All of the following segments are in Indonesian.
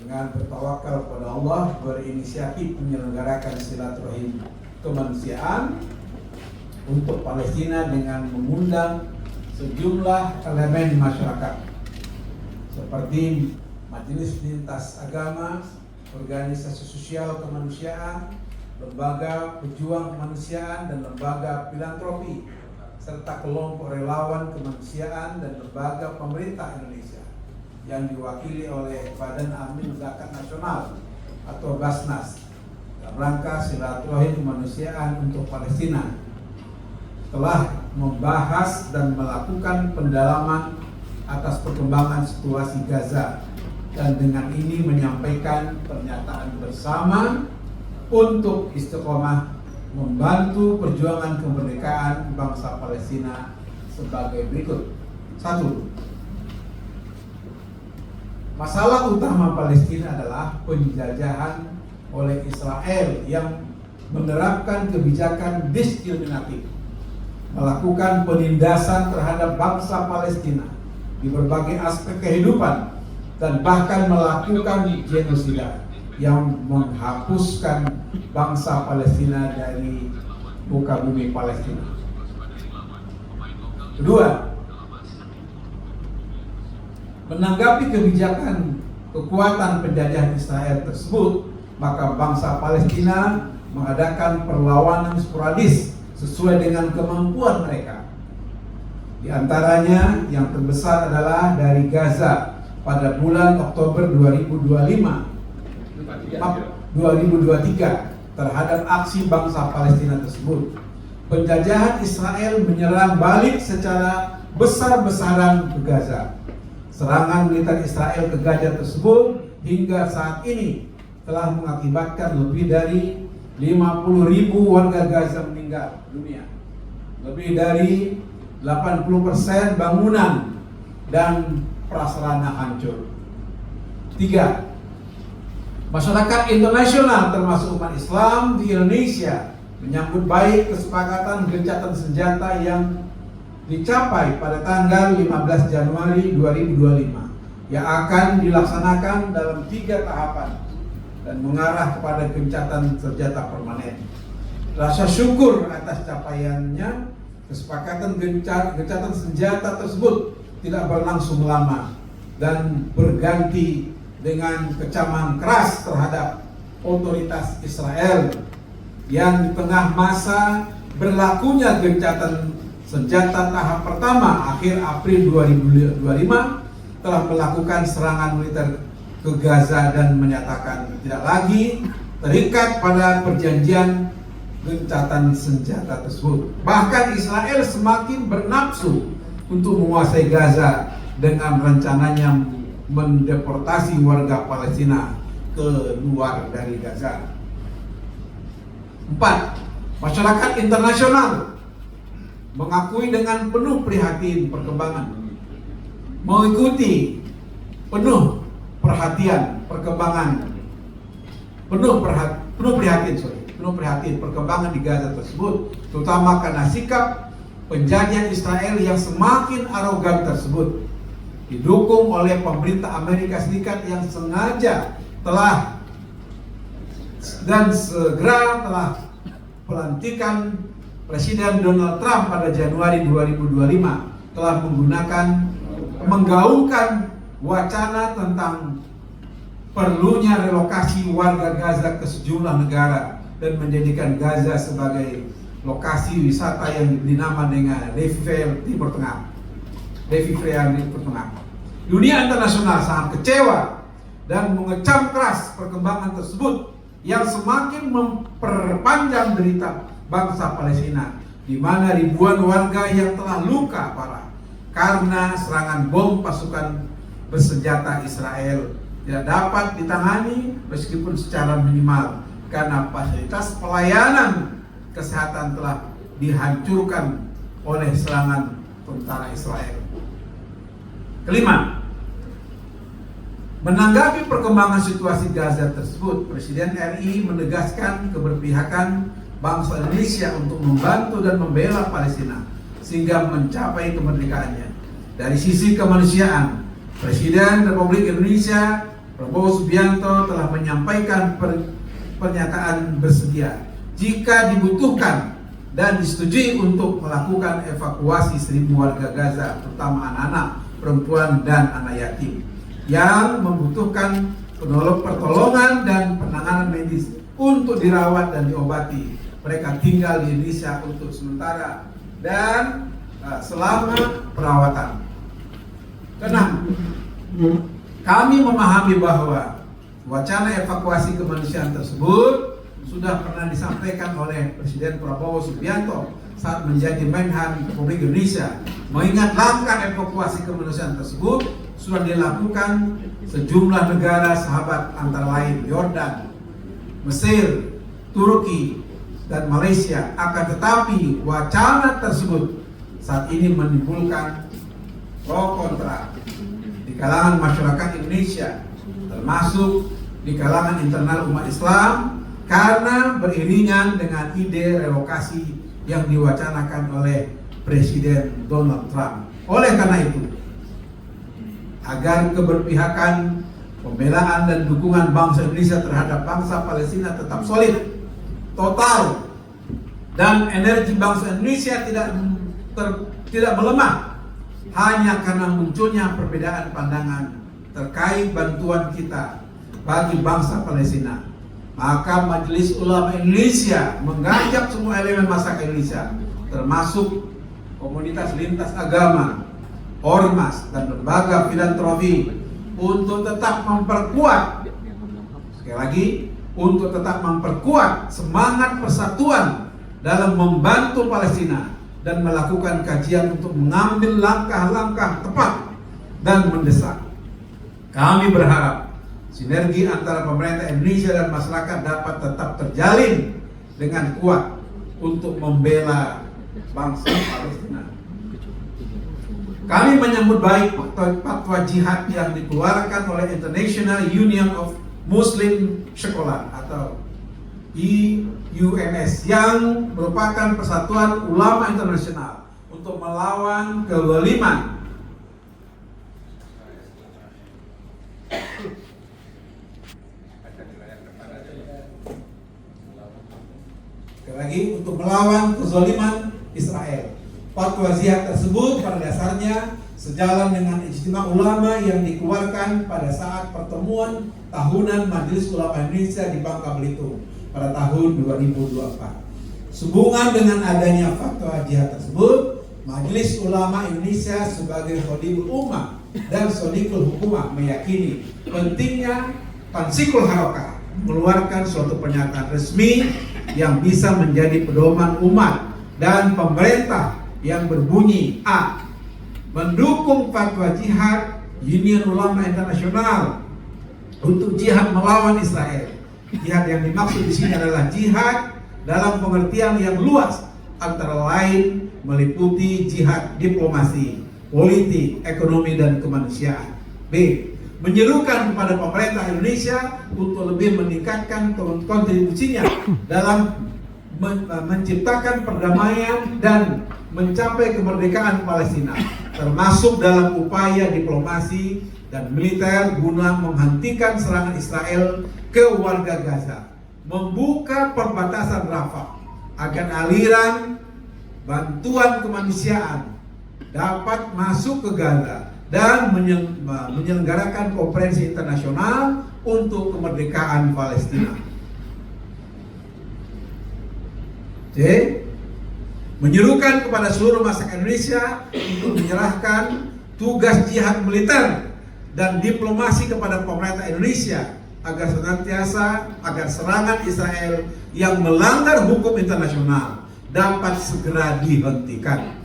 dengan bertawakal kepada Allah, berinisiatif menyelenggarakan silaturahim kemanusiaan untuk Palestina dengan mengundang sejumlah elemen masyarakat seperti majelis lintas agama, organisasi sosial kemanusiaan, lembaga pejuang kemanusiaan dan lembaga filantropi, serta kelompok relawan kemanusiaan dan lembaga pemerintah Indonesia yang diwakili oleh Badan Amin Zakat Nasional atau Basnas dalam rangka silaturahim kemanusiaan untuk Palestina telah membahas dan melakukan pendalaman atas perkembangan situasi Gaza dan dengan ini menyampaikan pernyataan bersama untuk istiqomah membantu perjuangan kemerdekaan bangsa Palestina sebagai berikut. 1. Masalah utama Palestina adalah penjajahan oleh Israel yang menerapkan kebijakan diskriminatif, melakukan penindasan terhadap bangsa Palestina di berbagai aspek kehidupan, dan bahkan melakukan genosida yang menghapuskan bangsa Palestina dari muka bumi Palestina. Kedua, menanggapi kebijakan kekuatan penjajahan Israel tersebut, maka bangsa Palestina mengadakan perlawanan sporadis sesuai dengan kemampuan mereka. Di antaranya yang terbesar adalah dari Gaza pada bulan Oktober 2023 terhadap aksi bangsa Palestina tersebut. Penjajahan Israel menyerang balik secara besar-besaran ke Gaza. Serangan militer Israel ke Gaza tersebut hingga saat ini telah mengakibatkan lebih dari 50.000 warga Gaza meninggal dunia. Lebih dari 80% bangunan dan prasarana hancur. 3. Masyarakat internasional termasuk umat Islam di Indonesia menyambut baik kesepakatan gencatan senjata yang dicapai pada tanggal 15 Januari 2025 yang akan dilaksanakan dalam 3 tahapan dan mengarah kepada gencatan senjata permanen. Rasa syukur atas capaiannya, kesepakatan gencatan senjata tersebut tidak berlangsung lama dan berganti dengan kecaman keras terhadap otoritas Israel yang di tengah masa berlakunya gencatan senjata tahap pertama akhir April 2025 telah melakukan serangan militer ke Gaza dan menyatakan tidak lagi terikat pada perjanjian gencatan senjata tersebut. Bahkan Israel semakin bernafsu untuk menguasai Gaza dengan rencananya mendeportasi warga Palestina ke luar dari Gaza. 4. Masyarakat internasional mengakui dengan penuh prihatin perkembangan, mengikuti penuh perhatian perkembangan, penuh prihatin perkembangan di Gaza tersebut, terutama karena sikap penjajahan Israel yang semakin arogan tersebut, didukung oleh pemerintah Amerika Serikat yang sengaja telah dan segera telah pelantikan Presiden Donald Trump pada Januari 2025 telah menggaungkan wacana tentang perlunya relokasi warga Gaza ke sejumlah negara dan menjadikan Gaza sebagai lokasi wisata yang diberi nama dengan Revival Timur Tengah. Dunia internasional sangat kecewa dan mengecam keras perkembangan tersebut yang semakin memperpanjang derita bangsa Palestina, di mana ribuan warga yang telah luka parah karena serangan bom pasukan bersenjata Israel tidak dapat ditangani meskipun secara minimal karena fasilitas pelayanan kesehatan telah dihancurkan oleh serangan tentara Israel. Kelima, menanggapi perkembangan situasi Gaza tersebut, Presiden RI menegaskan keberpihakan bangsa Indonesia untuk membantu dan membela Palestina sehingga mencapai kemerdekaannya. Dari sisi kemanusiaan, Presiden Republik Indonesia Prabowo Subianto telah menyampaikan pernyataan bersedia jika dibutuhkan dan disetujui untuk melakukan evakuasi 1.000 warga Gaza, terutama anak-anak, perempuan, dan anak yatim yang membutuhkan pertolongan dan penanganan medis untuk dirawat dan diobati. Mereka tinggal di Indonesia untuk sementara dan selama perawatan. Kenapa? Kami memahami bahwa wacana evakuasi kemanusiaan tersebut sudah pernah disampaikan oleh Presiden Prabowo Subianto saat menjadi Menhan Republik Indonesia. Mengingat langkah evakuasi kemanusiaan tersebut sudah dilakukan sejumlah negara sahabat antara lain Yordan, Mesir, Turki, dan Malaysia. Akan tetapi wacana tersebut saat ini menimbulkan pro kontra di kalangan masyarakat Indonesia, termasuk di kalangan internal umat Islam, karena beriringan dengan ide relokasi yang diwacanakan oleh Presiden Donald Trump. Oleh karena itu, agar keberpihakan, pembelaan dan dukungan bangsa Indonesia terhadap bangsa Palestina tetap solid, total, dan energi bangsa Indonesia tidak melemah hanya karena munculnya perbedaan pandangan terkait bantuan kita bagi bangsa Palestina, maka Majelis Ulama Indonesia mengajak semua elemen masyarakat Indonesia, termasuk komunitas lintas agama, ormas, dan lembaga filantropi, untuk tetap memperkuat, sekali lagi, untuk tetap memperkuat semangat persatuan dalam membantu Palestina dan melakukan kajian untuk mengambil langkah-langkah tepat dan mendesak. Kami berharap sinergi antara pemerintah Indonesia dan masyarakat dapat tetap terjalin dengan kuat untuk membela bangsa Palestina. Kami menyambut baik fatwa jihad yang dikeluarkan oleh International Union of Muslim Scholars atau IUMS yang merupakan persatuan ulama internasional untuk melawan kezaliman untuk melawan kezaliman Israel. Fatwa jihad tersebut pada dasarnya sejalan dengan ijtima ulama yang dikeluarkan pada saat pertemuan tahunan Majelis Ulama Indonesia di Bangka Belitung pada tahun 2024. Sehubungan dengan adanya fatwa jihad tersebut, Majelis Ulama Indonesia sebagai Khodibul Ummah dan Shodiqul Hukumah meyakini pentingnya Tansikul Harakah mengeluarkan suatu pernyataan resmi yang bisa menjadi pedoman umat dan pemerintah yang berbunyi A. Mendukung fatwa jihad Union Ulama Internasional untuk jihad melawan Israel. Jihad yang dimaksud di sini adalah jihad dalam pengertian yang luas, antara lain meliputi jihad diplomasi, politik, ekonomi, dan kemanusiaan. B. Menyerukan kepada pemerintah Indonesia untuk lebih meningkatkan kontribusinya dalam menciptakan perdamaian dan mencapai kemerdekaan Palestina, termasuk dalam upaya diplomasi dan militer guna menghentikan serangan Israel ke warga Gaza, membuka perbatasan Rafah agar aliran bantuan kemanusiaan dapat masuk ke Gaza dan menyelenggarakan konferensi internasional untuk kemerdekaan Palestina. C. Menyerukan kepada seluruh masyarakat Indonesia untuk menyerahkan tugas jihad militer dan diplomasi kepada pemerintah Indonesia agar serangan Israel yang melanggar hukum internasional dapat segera dihentikan.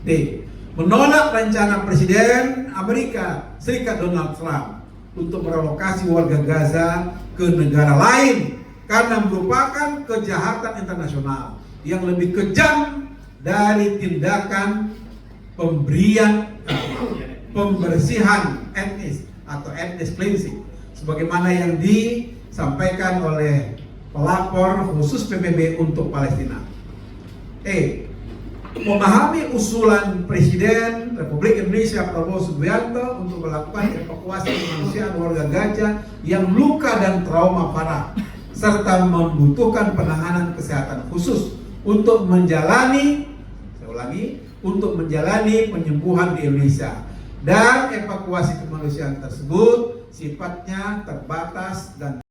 D. Menolak rencana Presiden Amerika Serikat Donald Trump untuk merelokasi warga Gaza ke negara lain karena merupakan kejahatan internasional yang lebih kejam dari tindakan pembersihan etnis atau ethnic cleansing, sebagaimana yang disampaikan oleh pelapor khusus PBB untuk Palestina. E. memahami usulan Presiden Republik Indonesia Prabowo Subianto untuk melakukan evakuasi kemanusiaan warga Gaza yang luka dan trauma parah, serta membutuhkan penanganan kesehatan khusus untuk menjalani, saya ulangi, untuk menjalani penyembuhan di Indonesia. Dan evakuasi kemanusiaan tersebut sifatnya terbatas dan